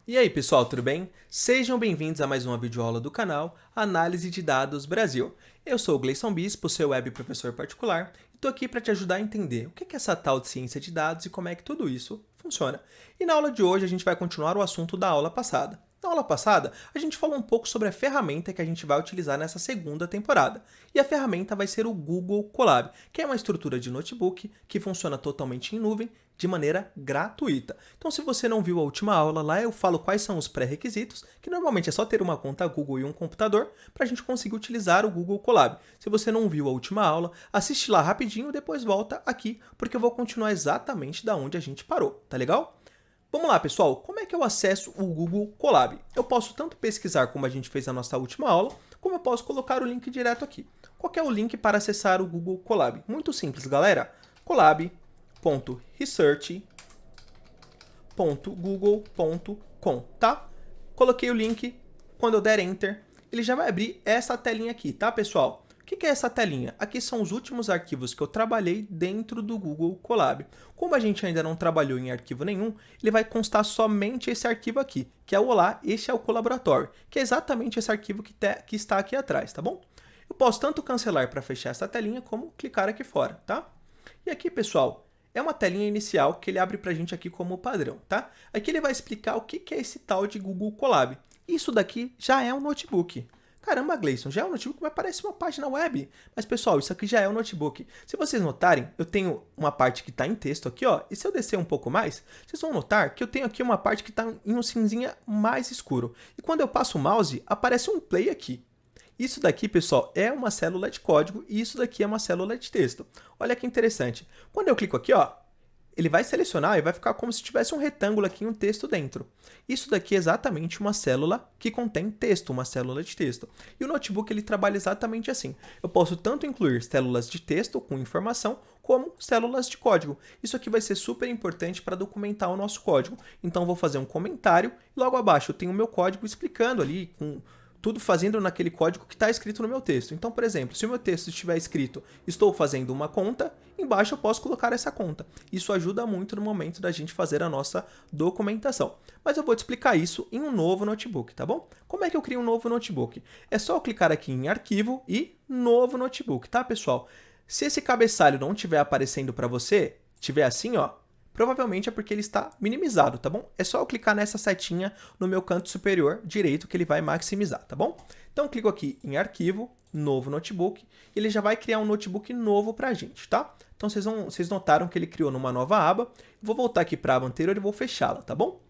E aí pessoal, tudo bem? Sejam bem-vindos a mais uma videoaula do canal Análise de Dados Brasil. Eu sou o Gleison Bispo, seu web professor particular, e estou aqui para te ajudar a entender o que é essa tal de ciência de dados e como é que tudo isso funciona. E na aula de hoje a gente vai continuar o assunto da aula passada. Na aula passada, a gente falou um pouco sobre a ferramenta que a gente vai utilizar nessa segunda temporada. E a ferramenta vai ser o Google Colab, que é uma estrutura de notebook que funciona totalmente em nuvem, de maneira gratuita. Então, se você não viu a última aula, lá eu falo quais são os pré-requisitos, que normalmente é só ter uma conta Google e um computador, para a gente conseguir utilizar o Google Colab. Se você não viu a última aula, assiste lá rapidinho e depois volta aqui, porque eu vou continuar exatamente da onde a gente parou, tá legal? Vamos lá, pessoal, como é que eu acesso o Google Colab? Eu posso tanto pesquisar como a gente fez na nossa última aula, como eu posso colocar o link direto aqui. Qual é o link para acessar o Google Colab? Muito simples, galera. colab.research.google.com, tá? Coloquei o link, quando eu der Enter, ele já vai abrir essa telinha aqui, tá, pessoal? O que é essa telinha? Aqui são os últimos arquivos que eu trabalhei dentro do Google Colab. Como a gente ainda não trabalhou em arquivo nenhum, ele vai constar somente esse arquivo aqui, que é o Olá, este é o colaboratório, que é exatamente esse arquivo que está aqui atrás, tá bom? Eu posso tanto cancelar para fechar essa telinha, como clicar aqui fora, tá? E aqui, pessoal, é uma telinha inicial que ele abre para a gente aqui como padrão, tá? Aqui ele vai explicar o que é esse tal de Google Colab. Isso daqui já é um notebook. Caramba, Gleison, já é um notebook, mas parece uma página web. Mas, pessoal, isso aqui já é um notebook. Se vocês notarem, eu tenho uma parte que está em texto aqui, ó. E se eu descer um pouco mais, vocês vão notar que eu tenho aqui uma parte que está em um cinzinha mais escuro. E quando eu passo o mouse, aparece um play aqui. Isso daqui, pessoal, é uma célula de código e isso daqui é uma célula de texto. Olha que interessante. Quando eu clico aqui, ó, ele vai selecionar e vai ficar como se tivesse um retângulo aqui e um texto dentro. Isso daqui é exatamente uma célula que contém texto, uma célula de texto. E o notebook ele trabalha exatamente assim. Eu posso tanto incluir células de texto com informação, como células de código. Isso aqui vai ser super importante para documentar o nosso código. Então, vou fazer um comentário e logo abaixo eu tenho o meu código explicando ali com tudo fazendo naquele código que está escrito no meu texto. Então, por exemplo, se o meu texto estiver escrito estou fazendo uma conta, embaixo eu posso colocar essa conta. Isso ajuda muito no momento da gente fazer a nossa documentação. Mas eu vou te explicar isso em um novo notebook, tá bom? Como é que eu crio um novo notebook? É só eu clicar aqui em Arquivo e Novo Notebook, tá, pessoal? Se esse cabeçalho não estiver aparecendo para você, estiver assim, ó, provavelmente é porque ele está minimizado, tá bom? É só eu clicar nessa setinha no meu canto superior direito que ele vai maximizar, tá bom? Então, clico aqui em Arquivo, Novo Notebook, e ele já vai criar um notebook novo pra gente, tá? Então, vocês notaram que ele criou numa nova aba. Vou voltar aqui para a aba anterior e vou fechá-la, tá bom?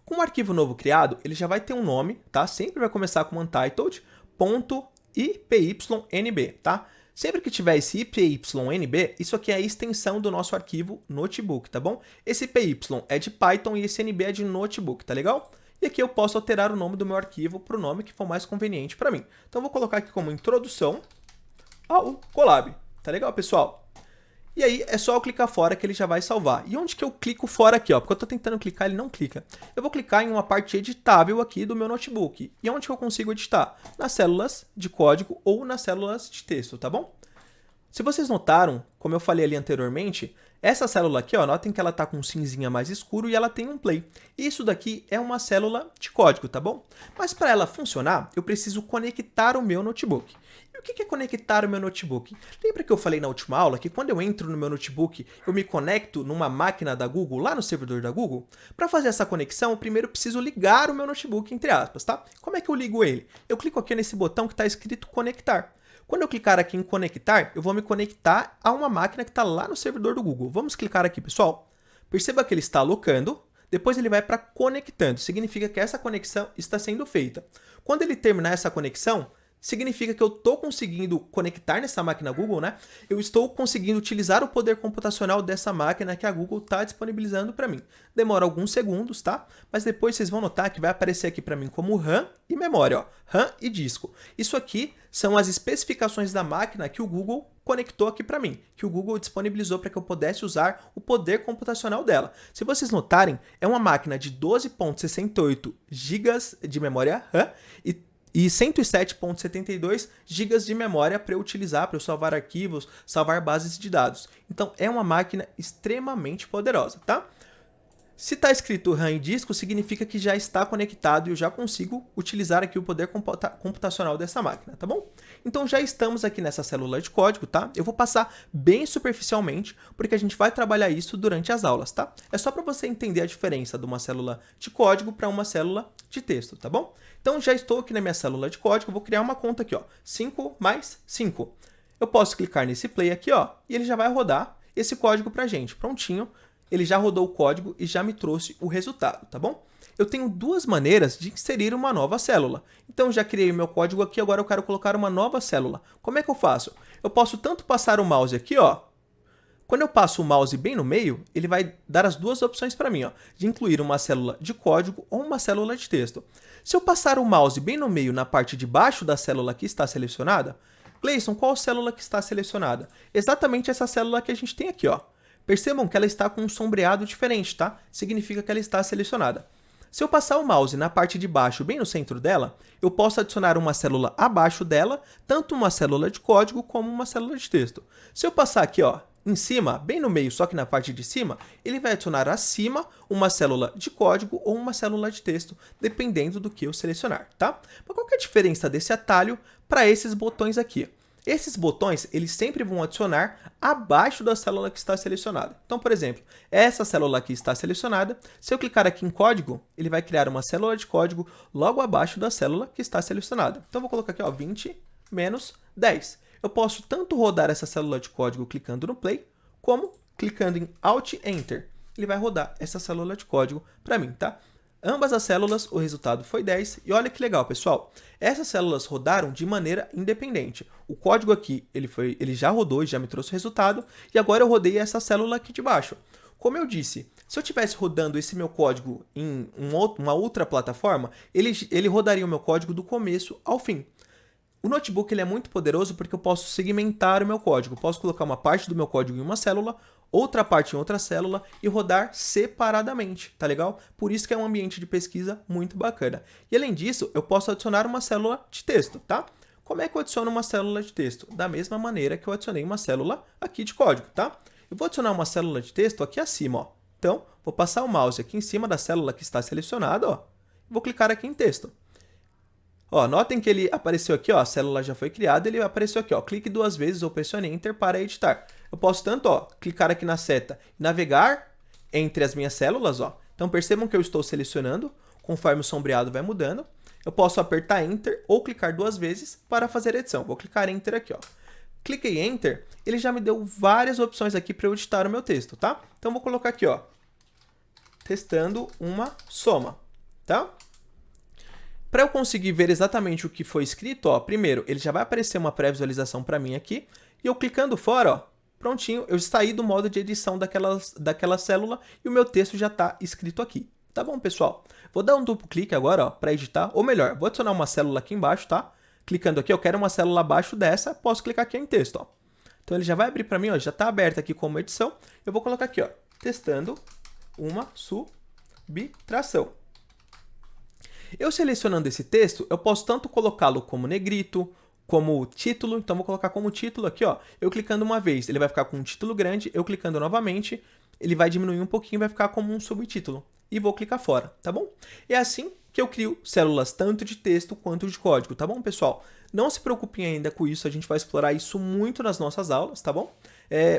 Com o arquivo novo criado, ele já vai ter um nome, tá? Sempre vai começar com untitled.ipynb, tá? Sempre que tiver esse ipynb, isso aqui é a extensão do nosso arquivo notebook, tá bom? Esse py é de Python e esse nb é de notebook, tá legal? E aqui eu posso alterar o nome do meu arquivo para o nome que for mais conveniente para mim. Então, eu vou colocar aqui como introdução ao Colab, tá legal, pessoal? E aí, é só eu clicar fora que ele já vai salvar. E onde que eu clico fora aqui, ó? Porque eu tô tentando clicar, ele não clica. Eu vou clicar em uma parte editável aqui do meu notebook. E onde que eu consigo editar? Nas células de código ou nas células de texto, tá bom? Se vocês notaram, como eu falei ali anteriormente, essa célula aqui, ó, notem que ela está com um cinzinha mais escuro e ela tem um play. Isso daqui é uma célula de código, tá bom? Mas para ela funcionar, eu preciso conectar o meu notebook. E o que é conectar o meu notebook? Lembra que eu falei na última aula que quando eu entro no meu notebook, eu me conecto numa máquina da Google, lá no servidor da Google? Para fazer essa conexão, eu primeiro preciso ligar o meu notebook, entre aspas, tá? Como é que eu ligo ele? Eu clico aqui nesse botão que está escrito conectar. Quando eu clicar aqui em conectar, eu vou me conectar a uma máquina que está lá no servidor do Google. Vamos clicar aqui, pessoal. Perceba que ele está alocando, depois ele vai para conectando. Significa que essa conexão está sendo feita. Quando ele terminar essa conexão, significa que eu estou conseguindo conectar nessa máquina Google, né? Eu estou conseguindo utilizar o poder computacional dessa máquina que a Google está disponibilizando para mim. Demora alguns segundos, tá? Mas depois vocês vão notar que vai aparecer aqui para mim como RAM e memória, ó. RAM e disco. Isso aqui são as especificações da máquina que o Google conectou aqui para mim, que o Google disponibilizou para que eu pudesse usar o poder computacional dela. Se vocês notarem, é uma máquina de 12,68 GB de memória RAM e 107,72 GB de memória para eu utilizar, para eu salvar arquivos, salvar bases de dados. Então, é uma máquina extremamente poderosa, tá? Se está escrito RAM e disco, significa que já está conectado e eu já consigo utilizar aqui o poder computacional dessa máquina, tá bom? Então já estamos aqui nessa célula de código, tá? Eu vou passar bem superficialmente, porque a gente vai trabalhar isso durante as aulas, tá? É só para você entender a diferença de uma célula de código para uma célula de texto, tá bom? Então já estou aqui na minha célula de código, vou criar uma conta aqui, ó, 5 mais 5. Eu posso clicar nesse play aqui, ó, e ele já vai rodar esse código pra gente, prontinho. Ele já rodou o código e já me trouxe o resultado, tá bom? Eu tenho duas maneiras de inserir uma nova célula. Então, já criei o meu código aqui, agora eu quero colocar uma nova célula. Como é que eu faço? Eu posso tanto passar o mouse aqui, ó. Quando eu passo o mouse bem no meio, ele vai dar as duas opções para mim, ó, de incluir uma célula de código ou uma célula de texto. Se eu passar o mouse bem no meio, na parte de baixo da célula que está selecionada, Gleison, qual célula que está selecionada? Exatamente essa célula que a gente tem aqui, ó. Percebam que ela está com um sombreado diferente, tá? Significa que ela está selecionada. Se eu passar o mouse na parte de baixo, bem no centro dela, eu posso adicionar uma célula abaixo dela, tanto uma célula de código como uma célula de texto. Se eu passar aqui, ó, em cima, bem no meio, só que na parte de cima, ele vai adicionar acima uma célula de código ou uma célula de texto, dependendo do que eu selecionar, tá? Mas qual que é a diferença desse atalho para esses botões aqui? Esses botões, eles sempre vão adicionar abaixo da célula que está selecionada. Então, por exemplo, essa célula aqui está selecionada. Se eu clicar aqui em código, ele vai criar uma célula de código logo abaixo da célula que está selecionada. Então, eu vou colocar aqui, ó, 20 menos 10. Eu posso tanto rodar essa célula de código clicando no play, como clicando em Alt Enter. Ele vai rodar essa célula de código para mim, tá? Ambas as células, o resultado foi 10. E olha que legal, pessoal. Essas células rodaram de maneira independente. O código aqui, ele já rodou e já me trouxe o resultado. E agora eu rodei essa célula aqui de baixo. Como eu disse, se eu estivesse rodando esse meu código em uma outra plataforma, ele rodaria o meu código do começo ao fim. O notebook ele é muito poderoso porque eu posso segmentar o meu código. Posso colocar uma parte do meu código em uma célula, outra parte em outra célula e rodar separadamente, tá legal? Por isso que é um ambiente de pesquisa muito bacana. E além disso, eu posso adicionar uma célula de texto, tá? Como é que eu adiciono uma célula de texto? Da mesma maneira que eu adicionei uma célula aqui de código, tá? Eu vou adicionar uma célula de texto aqui acima, ó. Então, vou passar o mouse aqui em cima da célula que está selecionada, ó. Vou clicar aqui em texto. Ó, notem que ele apareceu aqui, ó, a célula já foi criada, ele apareceu aqui, ó, clique duas vezes ou pressione Enter para editar. Eu posso tanto, ó, clicar aqui na seta e navegar entre as minhas células, ó. Então percebam que eu estou selecionando, conforme o sombreado vai mudando. Eu posso apertar Enter ou clicar duas vezes para fazer a edição. Vou clicar Enter aqui, ó. Cliquei Enter, ele já me deu várias opções aqui para eu editar o meu texto, tá? Então vou colocar aqui, ó, testando uma soma, tá? Para eu conseguir ver exatamente o que foi escrito, ó, primeiro, ele já vai aparecer uma pré-visualização para mim aqui, e eu clicando fora, ó, prontinho, eu saí do modo de edição daquela célula e o meu texto já está escrito aqui. Tá bom, pessoal? Vou dar um duplo clique agora, ó, para editar, ou melhor, vou adicionar uma célula aqui embaixo, tá? Clicando aqui, eu quero uma célula abaixo dessa, posso clicar aqui em texto, ó. Então ele já vai abrir para mim, ó, já está aberto aqui como edição. Eu vou colocar aqui, ó, testando uma subtração. Eu selecionando esse texto, eu posso tanto colocá-lo como negrito, como título. Então, vou colocar como título aqui, ó. Eu clicando uma vez, ele vai ficar com um título grande. Eu clicando novamente, ele vai diminuir um pouquinho e vai ficar como um subtítulo. E vou clicar fora, tá bom? É assim que eu crio células tanto de texto quanto de código, tá bom, pessoal? Não se preocupem ainda com isso, a gente vai explorar isso muito nas nossas aulas, tá bom?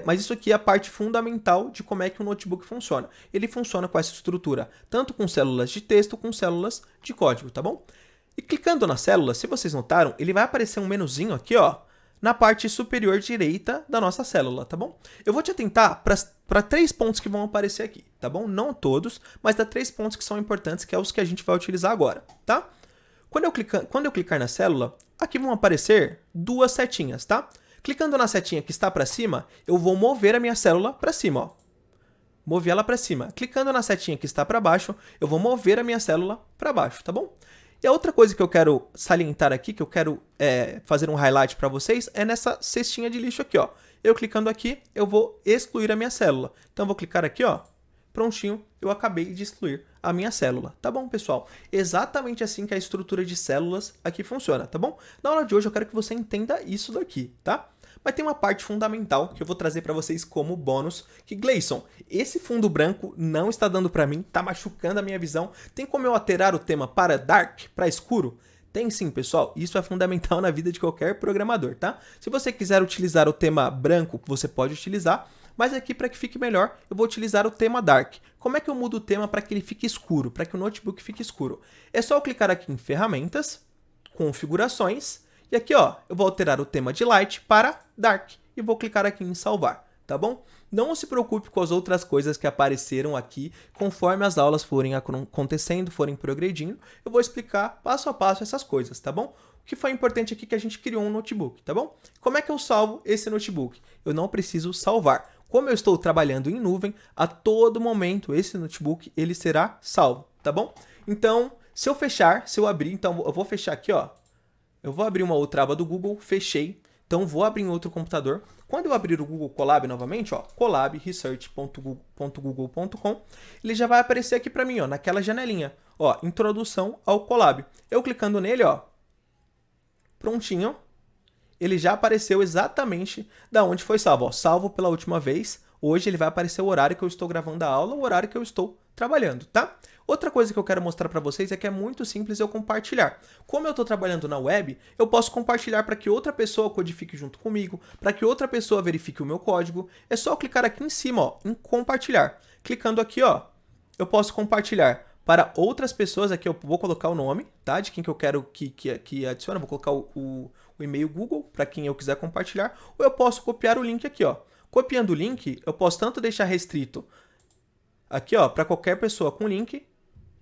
Mas isso aqui é a parte fundamental de como é que o notebook funciona. Ele funciona com essa estrutura, tanto com células de texto, com células de código, tá bom? E clicando na célula, se vocês notaram, ele vai aparecer um menuzinho aqui, ó, na parte superior direita da nossa célula, tá bom? Eu vou te atentar para 3 pontos que vão aparecer aqui, tá bom? Não todos, mas dá 3 pontos que são importantes, que é os que a gente vai utilizar agora, tá? Quando eu clicar na célula, aqui vão aparecer duas setinhas, tá? Clicando na setinha que está para cima, eu vou mover a minha célula para cima, ó. Mover ela para cima. Clicando na setinha que está para baixo, eu vou mover a minha célula para baixo, tá bom? E a outra coisa que eu quero salientar aqui, que eu quero fazer um highlight para vocês, é nessa cestinha de lixo aqui, ó. Eu clicando aqui, eu vou excluir a minha célula. Então, eu vou clicar aqui, ó. Prontinho, eu acabei de excluir a minha célula. Tá bom, pessoal? Exatamente assim que a estrutura de células aqui funciona, tá bom? Na aula de hoje eu quero que você entenda isso daqui, tá? Mas tem uma parte fundamental que eu vou trazer para vocês como bônus, que Gleison, esse fundo branco não está dando para mim, tá machucando a minha visão. Tem como eu alterar o tema para dark, para escuro? Tem sim, pessoal. Isso é fundamental na vida de qualquer programador, tá? Se você quiser utilizar o tema branco, você pode utilizar. Mas aqui, para que fique melhor, eu vou utilizar o tema Dark. Como é que eu mudo o tema para que ele fique escuro, para que o notebook fique escuro? É só eu clicar aqui em Ferramentas, Configurações, e aqui ó, eu vou alterar o tema de Light para Dark, e vou clicar aqui em Salvar, tá bom? Não se preocupe com as outras coisas que apareceram aqui, conforme as aulas forem acontecendo, forem progredindo, eu vou explicar passo a passo essas coisas, tá bom? O que foi importante aqui é que a gente criou um notebook, tá bom? Como é que eu salvo esse notebook? Eu não preciso salvar. Como eu estou trabalhando em nuvem, a todo momento esse notebook ele será salvo, tá bom? Então, se eu abrir, então eu vou fechar aqui, ó. Eu vou abrir uma outra aba do Google, fechei. Então, vou abrir em outro computador. Quando eu abrir o Google Colab novamente, ó, colabresearch.google.com, ele já vai aparecer aqui para mim, ó, naquela janelinha, ó, introdução ao Colab. Eu clicando nele, ó, prontinho. Ele já apareceu exatamente da onde foi salvo. Ó, salvo pela última vez. Hoje ele vai aparecer o horário que eu estou gravando a aula, o horário que eu estou trabalhando, tá? Outra coisa que eu quero mostrar para vocês é que é muito simples eu compartilhar. Como eu estou trabalhando na web, eu posso compartilhar para que outra pessoa codifique junto comigo, para que outra pessoa verifique o meu código. É só clicar aqui em cima, ó, em compartilhar. Clicando aqui, ó, eu posso compartilhar para outras pessoas. Aqui eu vou colocar o nome, tá? De quem que eu quero que adicione. Eu vou colocar o e-mail Google para quem eu quiser compartilhar. Ou eu posso copiar o link aqui, ó. Copiando o link, eu posso tanto deixar restrito aqui, ó, para qualquer pessoa com link,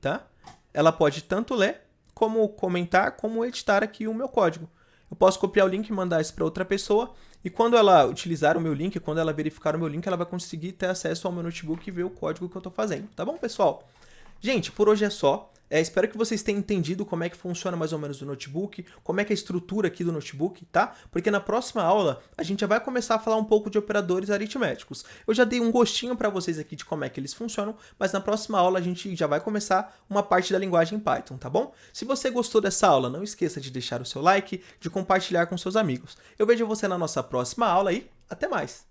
tá? Ela pode tanto ler, como comentar, como editar aqui o meu código. Eu posso copiar o link e mandar isso para outra pessoa. E quando ela utilizar o meu link, quando ela verificar o meu link, ela vai conseguir ter acesso ao meu notebook e ver o código que eu estou fazendo. Tá bom, pessoal? Gente, por hoje é só. Espero que vocês tenham entendido como é que funciona mais ou menos o notebook, como é que é a estrutura aqui do notebook, tá? Porque na próxima aula a gente já vai começar a falar um pouco de operadores aritméticos. Eu já dei um gostinho para vocês aqui de como é que eles funcionam, mas na próxima aula a gente já vai começar uma parte da linguagem Python, tá bom? Se você gostou dessa aula, não esqueça de deixar o seu like, de compartilhar com seus amigos. Eu vejo você na nossa próxima aula e até mais!